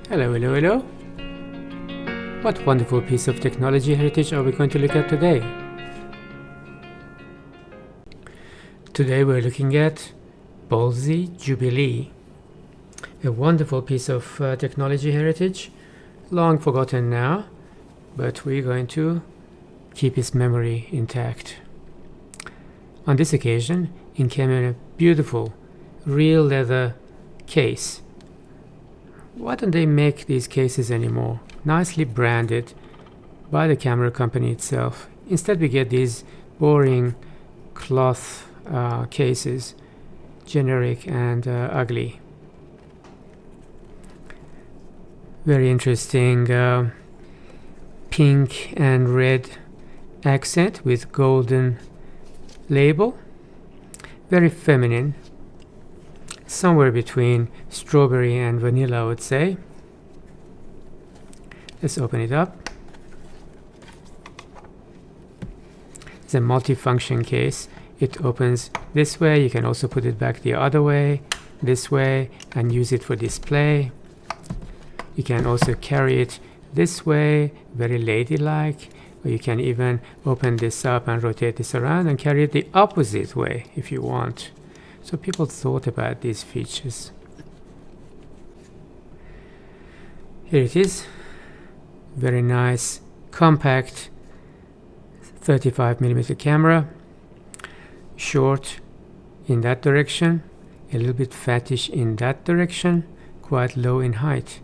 Hello, hello, hello. What wonderful piece of technology heritage are we going to look at today? Today we're looking at Bolsey Jubilee, a wonderful piece of technology heritage, long forgotten now, but we're going to keep its memory intact. On this occasion, it came in a beautiful real leather case. Why don't they make these cases anymore? Nicely branded by the camera company itself. Instead we get these boring cloth cases, generic and ugly. Very interesting pink and red accent with golden label. Very feminine. Somewhere between strawberry and vanilla, I would say. Let's open it up. It's a multi-function case. It opens this way. You can also put it back the other way, this way, and use it for display. You can also carry it this way, very ladylike, or you can even open this up and rotate this around and carry it the opposite way if you want. So people thought about these features. Here it is. Very nice, compact 35mm camera. Short in that direction, a little bit fattish in that direction, quite low in height.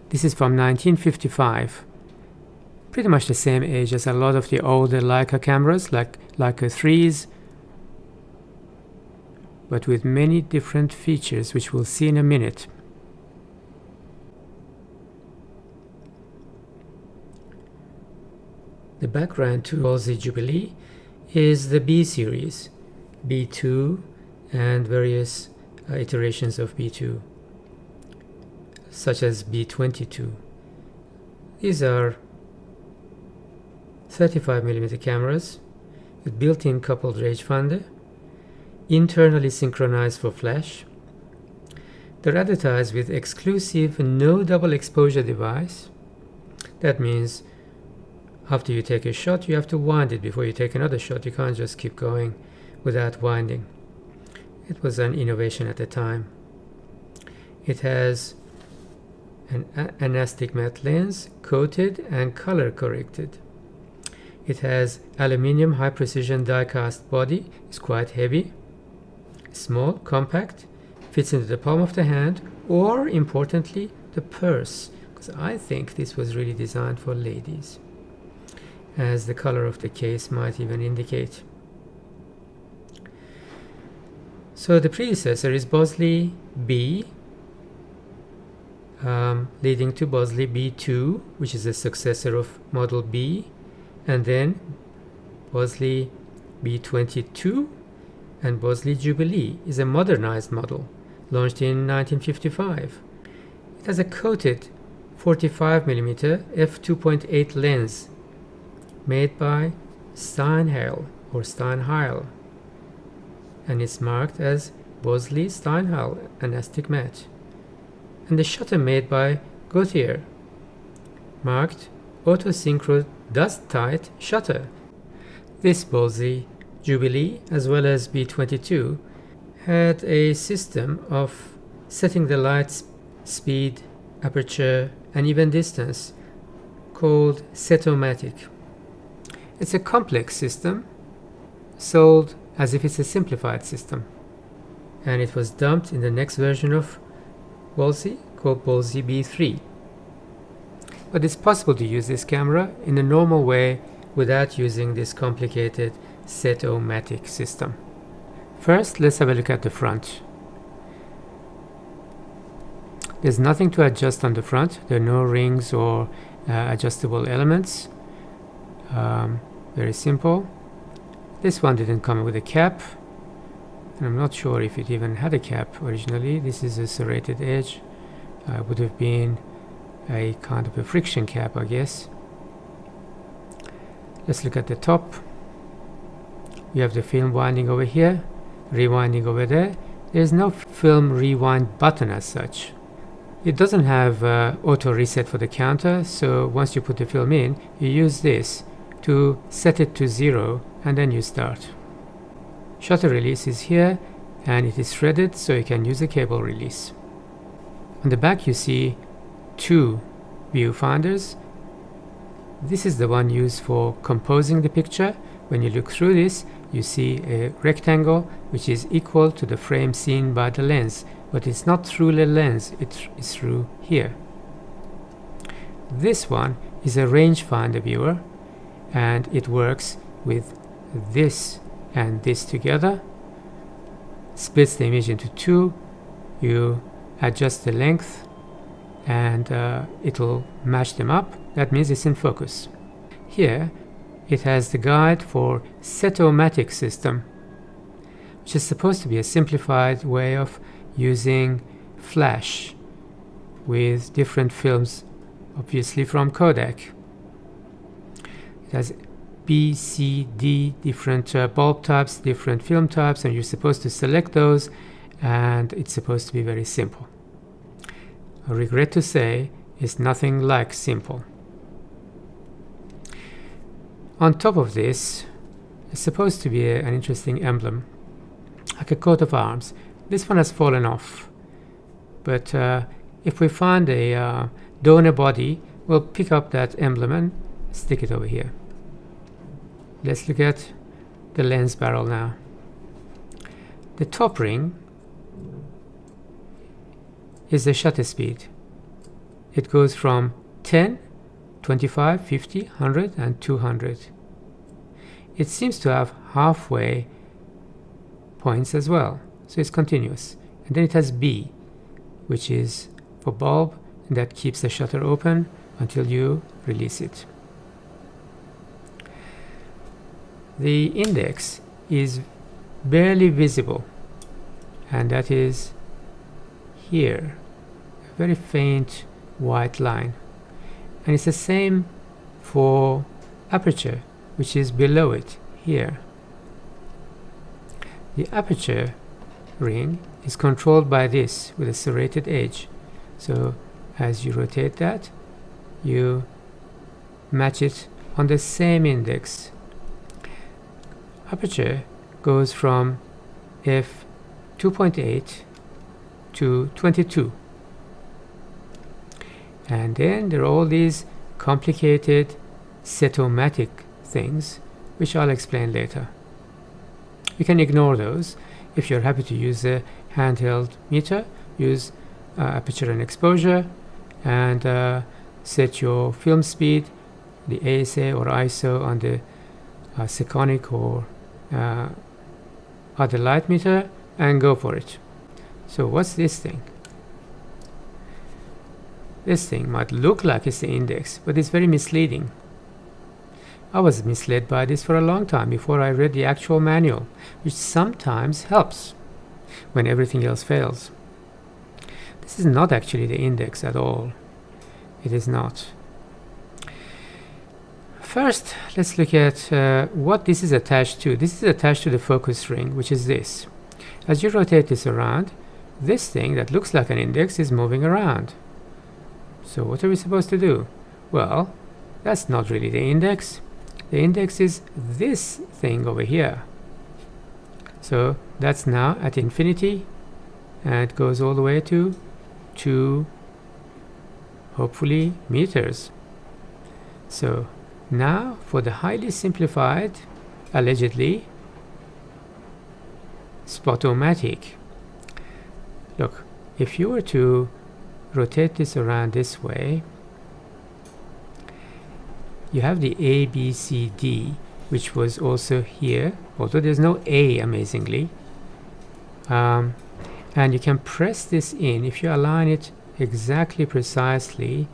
This is from 1955. Pretty much the same age as a lot of the older Leica cameras, like Leica 3s, but with many different features, which we'll see in a minute. The background to Bolsey Jubilee is the B series, B2 and various iterations of B2, such as B22. These are 35mm cameras with built-in coupled rangefinder, internally synchronized for flash. They're advertised with exclusive no double exposure device. That means after you take a shot, you have to wind it before you take another shot. You can't just keep going without winding. It was an innovation at the time. It has an astigmat lens, coated and color corrected. It has aluminium high precision die cast body. It's quite heavy, small, compact, fits into the palm of the hand, or importantly the purse, because I think this was really designed for ladies, as the color of the case might even indicate. So the predecessor is Bosley B, leading to Bosley B2, which is the successor of Model B, and then Bosley B22, and Bosley Jubilee is a modernized model, launched in 1955. It has a coated 45mm f2.8 lens made by Steinheil or Steinheil, and it's marked as Bosley Steinheil and astigmat. And the shutter made by Gauthier, marked Auto Synchro Dust Tight Shutter. This Bolsey Jubilee, as well as B22, had a system of setting the light speed, aperture, and even distance called Spot-O-Matic. It's a complex system, sold as if it's a simplified system, and it was dumped in the next version of Bolsey called Bolsey B3. But it's possible to use this camera in a normal way without using this complicated Spot-O-Matic system. First, let's have a look at the front. There's nothing to adjust on the front. There are no rings or adjustable elements. Very simple. This one didn't come with a cap, and I'm not sure if it even had a cap originally. This is a serrated edge. Would have been a kind of a friction cap, I guess. Let's look at the top. You have the film winding over here, rewinding over there. There's no film rewind button as such. It doesn't have auto reset for the counter, so once you put the film in, you use this to set it to 0 and then you start. Shutter release is here and it is threaded, so you can use a cable release. On the back you see 2 viewfinders. This is the one used for composing the picture. When you look through this, you see a rectangle which is equal to the frame seen by the lens, but it's not through the lens, it's through here. This one is a rangefinder viewer, and it works with this and this together, splits the image into 2. You adjust the length and it'll match them up. That means it's in focus. Here it has the guide for Spot-O-Matic system, which is supposed to be a simplified way of using flash with different films, obviously from Kodak. It has B, C, D, different bulb types, different film types, and you're supposed to select those, and it's supposed to be very simple. I regret to say it's nothing like simple. On top of this, it's supposed to be an interesting emblem, like a coat of arms. This one has fallen off, but if we find a donor body, we'll pick up that emblem and stick it over here. Let's look at the lens barrel now. The top ring is the shutter speed. It goes from 10, 25, 50, 100 and 200. It seems to have halfway points as well, so it's continuous. And then it has B, which is for bulb, and that keeps the shutter open until you release it. The index is barely visible, and that is here, a very faint white line. And it's the same for aperture, which is below it here. The aperture ring is controlled by this with a serrated edge. So as you rotate that, you match it on the same index. Aperture goes from f2.8 to 22. And then there are all these complicated Spot-O-Matic things, which I'll explain later. You can ignore those. If you're happy to use a handheld meter, use aperture and exposure, and set your film speed, the ASA or ISO on the Sekonic or other light meter, and go for it. So what's this thing? This thing might look like it's the index, but it's very misleading. I was misled by this for a long time before I read the actual manual, which sometimes helps when everything else fails. This is not actually the index at all. It is not. First, let's look at what this is attached to. This is attached to the focus ring, which is this. As you rotate this around, this thing that looks like an index is moving around. So what are we supposed to do? Well, that's not really the index. The index is this thing over here. So that's now at infinity, and it goes all the way to 2, hopefully, meters. So now for the highly simplified, allegedly, Spot-O-Matic. Look, if you were to rotate this around this way, you have the A, B, C, D, which was also here, although there's no A, amazingly. And you can press this in. If you align it exactly precisely,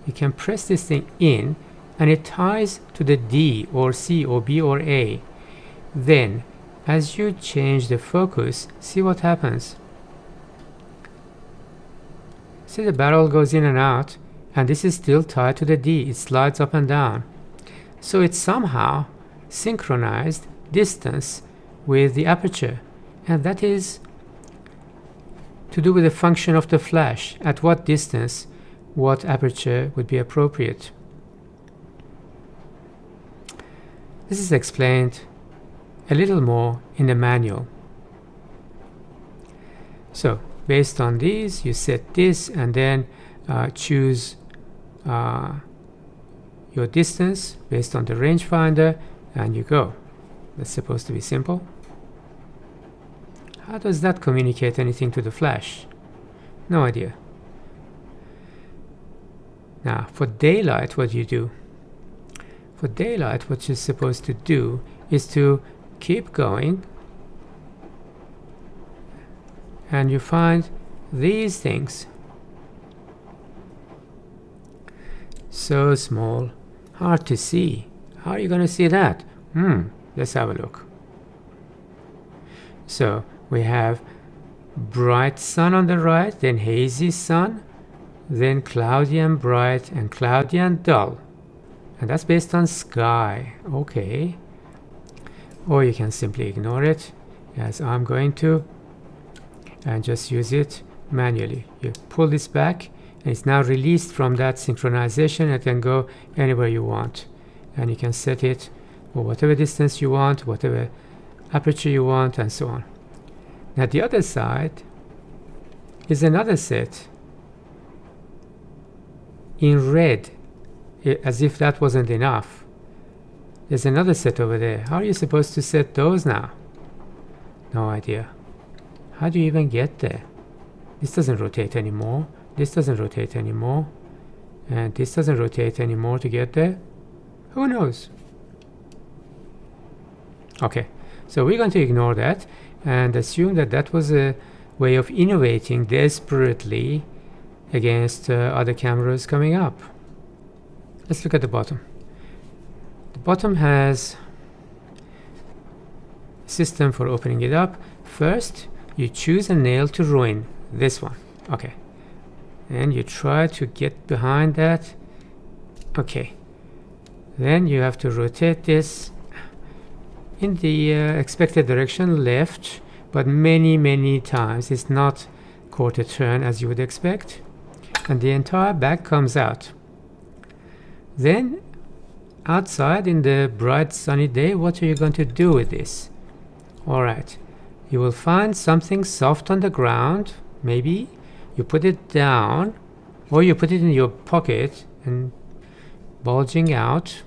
you can press this thing in, and it ties to the D or C or B or A. Then, as you change the focus, see what happens. See, the barrel goes in and out, and this is still tied to the D. It slides up and down. So it's somehow synchronized distance with the aperture, and that is to do with the function of the flash. At what distance, what aperture would be appropriate. This is explained a little more in the manual. So based on these, you set this and then choose your distance based on the rangefinder, and you go. That's supposed to be simple. How does that communicate anything to the flash? No idea. Now for daylight, what do you do? For daylight, what you're supposed to do is to keep going, and you find these things. So small, hard to see. How are you going to see that? Let's have a look. So we have bright sun on the right, then hazy sun, then cloudy and bright, and cloudy and dull. And that's based on sky. Okay. Or you can simply ignore it, as I'm going to, and just use it manually. You pull this back, and it's now released from that synchronization. It can go anywhere you want, and you can set it for whatever distance you want, whatever aperture you want, and so on. Now the other side is another set in red, as if that wasn't enough. There's another set over there. How are you supposed to set those now? No idea. How do you even get there? This doesn't rotate anymore. This doesn't rotate anymore. And this doesn't rotate anymore to get there. Who knows? Okay, so we're going to ignore that and assume that that was a way of innovating desperately against other cameras coming up. Let's look at the bottom. The bottom has a system for opening it up. First, you choose a nail to ruin, this one. Okay. And you try to get behind that. Okay. Then you have to rotate this in the expected direction, left, but many times. It's not quarter turn as you would expect. And the entire back comes out. Then outside in the bright sunny day, what are you going to do with this? Alright, you will find something soft on the ground. Maybe you put it down, or you put it in your pocket and bulging out.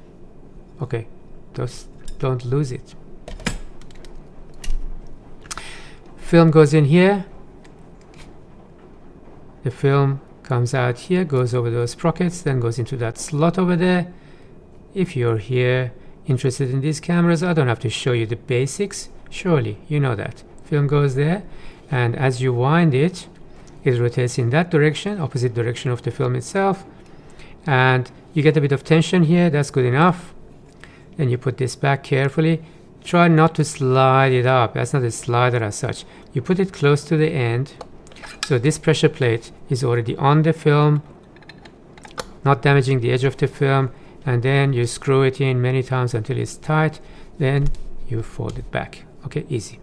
Okay, just don't lose it. Film goes in here. The film comes out here, goes over those sprockets, then goes into that slot over there. If you're here interested in these cameras, I don't have to show you the basics. Surely you know that. Film goes there, and as you wind it, it rotates in that direction, opposite direction of the film itself, and you get a bit of tension here. That's good enough. Then you put this back carefully. Try not to slide it up. That's not a slider as such. You put it close to the end, so this pressure plate is already on the film, not damaging the edge of the film, and then you screw it in many times until it's tight. Then you fold it back. Okay, easy.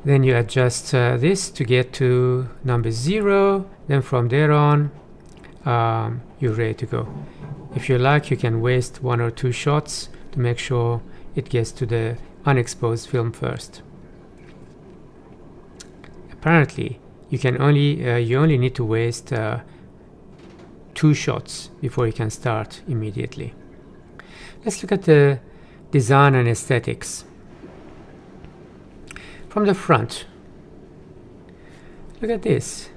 Then you adjust this to get to number 0. Then from there on, you're ready to go. If you like, you can waste 1 or 2 shots to make sure it gets to the unexposed film first. Apparently, you only need to waste 2 shots before you can start immediately. Let's look at the design and aesthetics. From the front, look at this.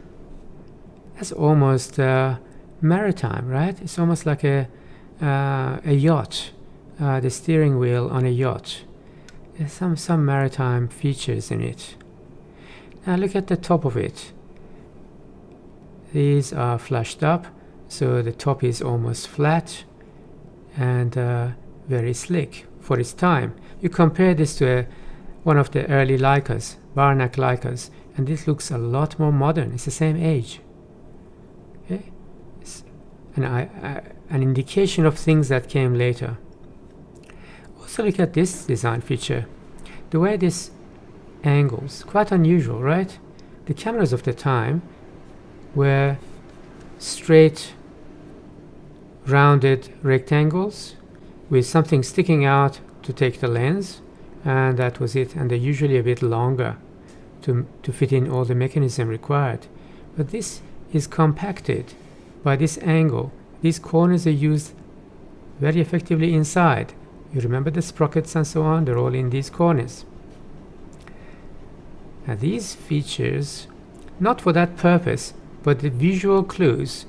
That's almost maritime, right? It's almost like a yacht, the steering wheel on a yacht. There's some maritime features in it. Now look at the top of it. These are flushed up, so the top is almost flat and very slick for its time. You compare this to one of the early Leicas, Barnack Leicas, and this looks a lot more modern. It's the same age. Okay? It's an indication of things that came later. Also look at this design feature. The way this angles. Quite unusual, right? The cameras of the time were straight, rounded rectangles with something sticking out to take the lens, and that was it. And they're usually a bit longer to fit in all the mechanism required. But this is compacted by this angle. These corners are used very effectively inside. You remember the sprockets and so on, they're all in these corners. Now these features, not for that purpose, but the visual clues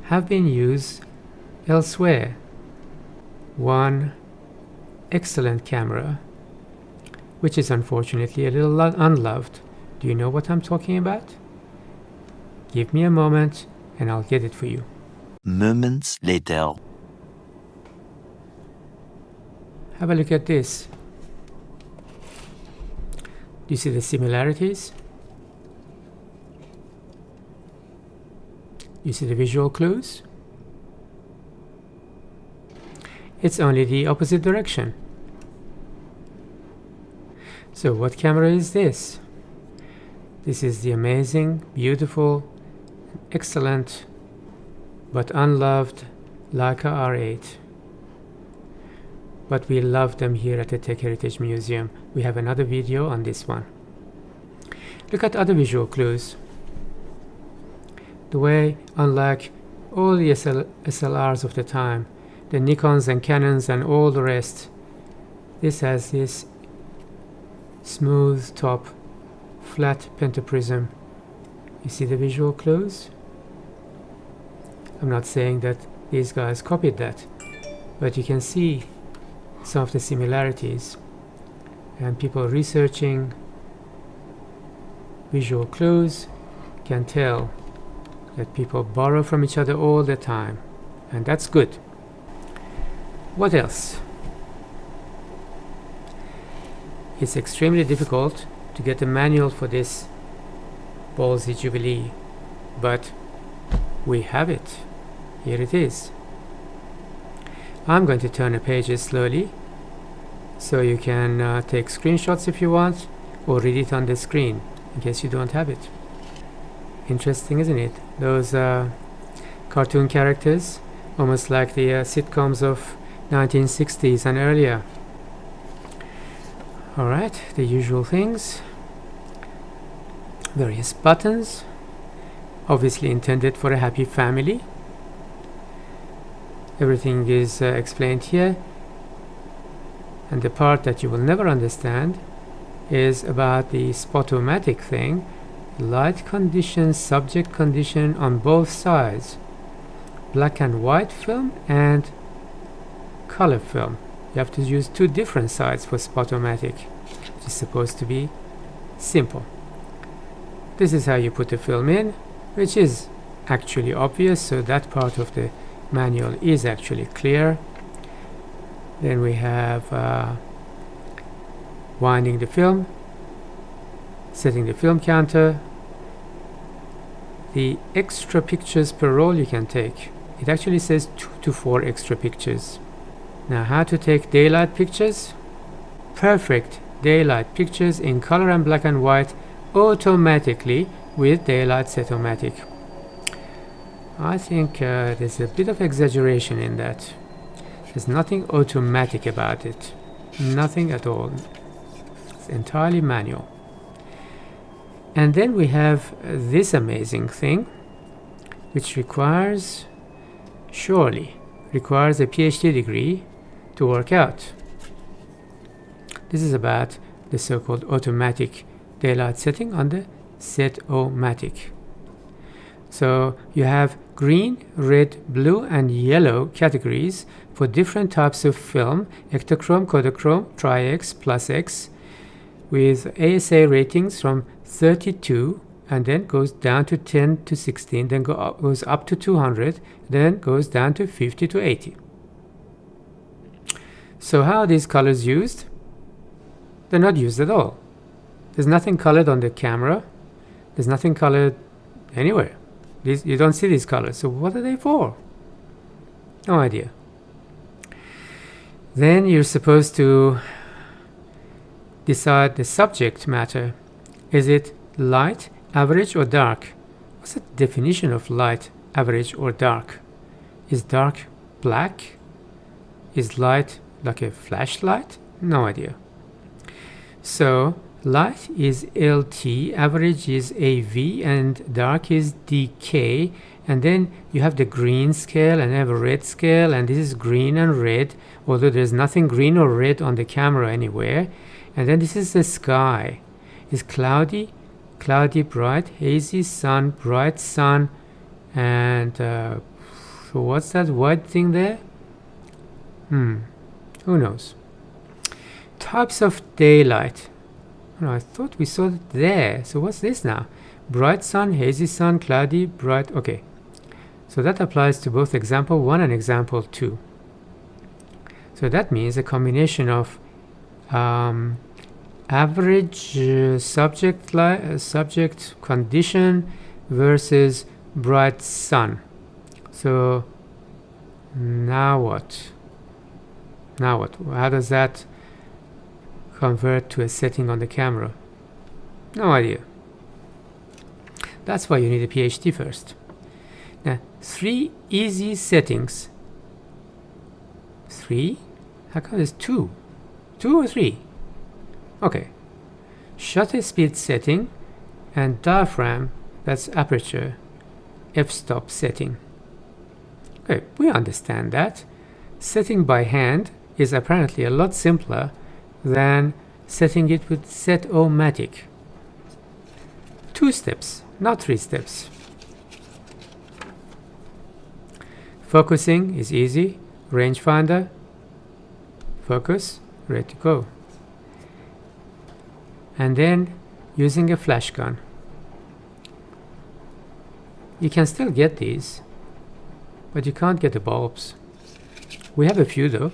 have been used elsewhere. One excellent camera, which is unfortunately a little unloved. Do you know what I'm talking about? Give me a moment and I'll get it for you. Moments later. Have a look at this. Do you see the similarities? You see the visual clues? It's only the opposite direction. So what camera is this? This is the amazing, beautiful, excellent, but unloved Leica R8. But we love them here at the TechHeritage Museum. We have another video on this one. Look at other visual clues. The way, unlike all the SLRs of the time, the Nikons and Canons and all the rest, this has this smooth top, flat pentaprism. You see the visual clues? I'm not saying that these guys copied that, but you can see some of the similarities, and people researching visual clues can tell that people borrow from each other all the time, and that's good. What else? It's extremely difficult to get a manual for this Bolsey Jubilee, but we have it. Here it is. I'm going to turn the pages slowly so you can take screenshots if you want, or read it on the screen in case you don't have it. Interesting, isn't it? Those cartoon characters, almost like the sitcoms of 1960s and earlier. Alright, the usual things. Various buttons, obviously intended for a happy family. Everything is explained here, and the part that you will never understand is about the Spot-O-Matic thing. Light condition, subject condition on both sides, black and white film and color film. You have to use two different sides for Spot-O-Matic, which is supposed to be simple. This is how you put the film in, which is actually obvious, so that part of the manual is actually clear. Then we have winding the film, setting the film counter, the extra pictures per roll you can take. It actually says 2 to 4 extra pictures. Now, how to take daylight pictures? Perfect daylight pictures in color and black and white automatically with daylight set-o-matic. I think there's a bit of exaggeration in that. There's nothing automatic about it. Nothing at all. It's entirely manual. And then we have this amazing thing, which surely requires a PhD degree to work out. This is about the so-called automatic daylight setting on the set-o-matic. So you have green, red, blue and yellow categories for different types of film: Ektachrome, Kodachrome, Tri-X, Plus X, with ASA ratings from 32 and then goes down to 10 to 16, then goes up to 200, then goes down to 50 to 80. So how are these colors used? They're not used at all. There's nothing colored on the camera. There's nothing colored anywhere. You don't see these colors. So what are they for? No idea. Then you're supposed to decide the subject matter. Is it light, average, or dark? What's the definition of light, average, or dark? Is dark black? Is light like a flashlight? No idea. So light is LT, average is AV, and dark is DK. And then you have the green scale and have a red scale, and this is green and red, although there's nothing green or red on the camera anywhere. And then this is the sky. It's cloudy, cloudy, bright, hazy, sun, bright sun, and so what's that white thing there? Who knows? Types of daylight. Oh, I thought we saw it there. So what's this now? Bright sun, hazy sun, cloudy, bright. Okay. So that applies to both example 1 and example 2. So that means a combination of average subject condition versus bright sun. So now what? Now what? How does that convert to a setting on the camera? No idea. That's why you need a PhD first. Now, 3 easy settings. 3? How come there's 2? 2 or 3? Okay. Shutter speed setting and diaphragm, that's aperture, f-stop setting. Okay, we understand that. Setting by hand is apparently a lot simpler than setting it with Set-O-Matic. 2 steps, not 3 steps. Focusing is easy. Rangefinder, focus, ready to go. And then using a flash gun. You can still get these, but you can't get the bulbs. We have a few though.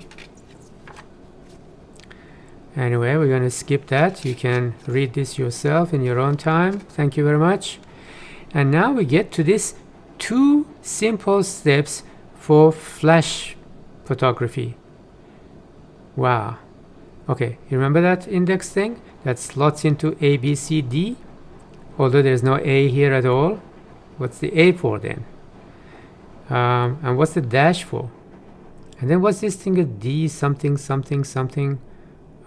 Anyway, we're going to skip that. You can read this yourself in your own time. Thank you very much. And now we get to this 2 simple steps for flash photography. Wow. Okay, you remember that index thing that slots into A, B, C, D? Although there's no A here at all. What's the A for then? And what's the dash for? And then what's this thing, a D something something something?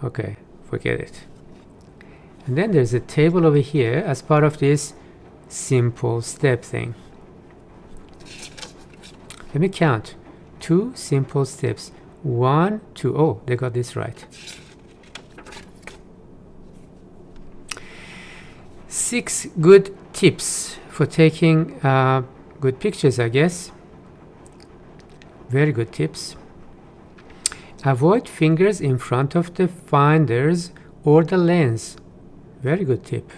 Okay, forget it. And then there's a table over here as part of this simple step thing. Let me count. 2 simple steps. 1, 2. Oh, they got this right. 6 good tips for taking good pictures, I guess. Very good tips. Avoid fingers in front of the finders or the lens. Very good tip.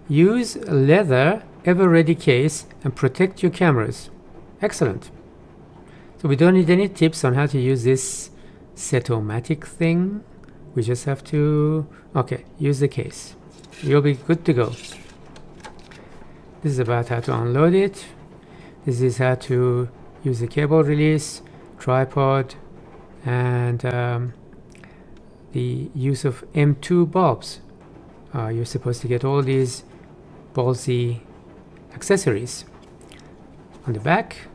Use a leather ever-ready case and protect your cameras. Excellent. So we don't need any tips on how to use this Set-O-Matic thing. We just have to, okay, use the case. You'll be good to go. This is about how to unload it. This is how to use the cable release, tripod, and the use of M2 bulbs. You're supposed to get all these Bolsey accessories. On the back,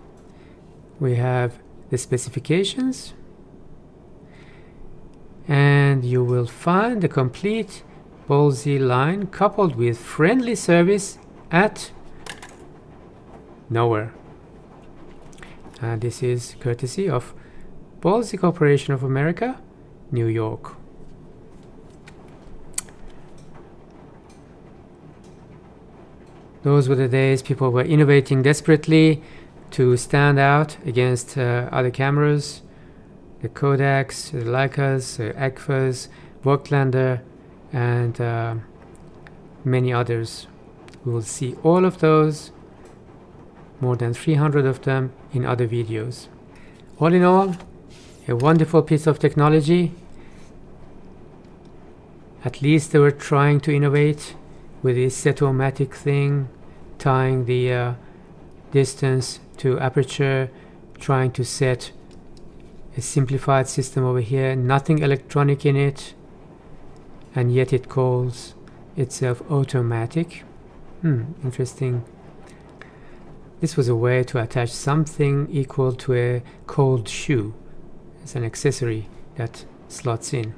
we have the specifications, and you will find the complete Bolsey line coupled with friendly service at nowhere. And this is courtesy of Bolsey Corporation of America, New York. Those were the days people were innovating desperately to stand out against other cameras. The Kodaks, the Leicas, the Agfas, Voigtlander, and many others. We will see all of those, more than 300 of them, in other videos. All in all, a wonderful piece of technology. At least they were trying to innovate with this Set-O-Matic thing, tying the distance to aperture, trying to set A simplified system over here, nothing electronic in it, and yet it calls itself automatic. Interesting. This was a way to attach something equal to a cold shoe. It's an accessory that slots in.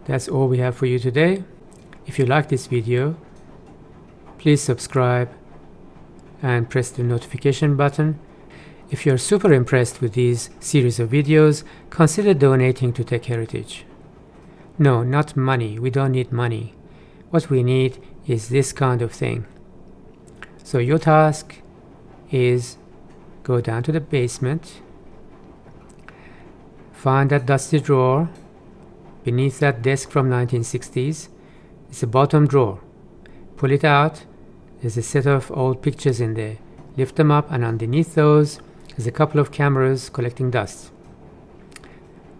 That's all we have for you today. If you like this video, please subscribe and press the notification button. If you're super impressed with these series of videos, consider donating to TechHeritage. No, not money. We don't need money. What we need is this kind of thing. So your task is go down to the basement, find that dusty drawer beneath that desk from 1960s. It's a bottom drawer. Pull it out. There's a set of old pictures in there. Lift them up, and underneath those there's a couple of cameras collecting dust.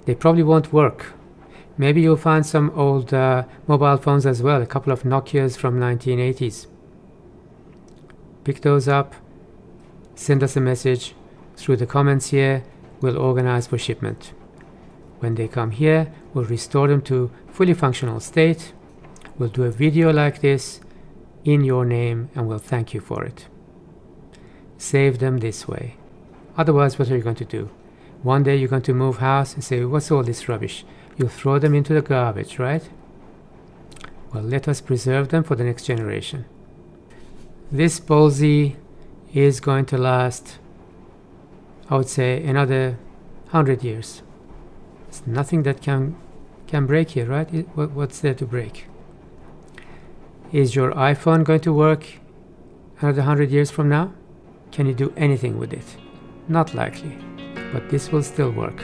They probably won't work. Maybe you'll find some old mobile phones as well, a couple of Nokias from 1980s. Pick those up, send us a message through the comments here. We'll organize for shipment. When they come here, we'll restore them to fully functional state. We'll do a video like this in your name, and we'll thank you for it. Save them this way. Otherwise, what are you going to do? One day you're going to move house and say, what's all this rubbish? You'll throw them into the garbage, right? Well, let us preserve them for the next generation. This Bolsey is going to last, I would say, another 100 years. There's nothing that can break here, right? What's there to break? Is your iPhone going to work another 100 years from now? Can you do anything with it? Not likely, but this will still work.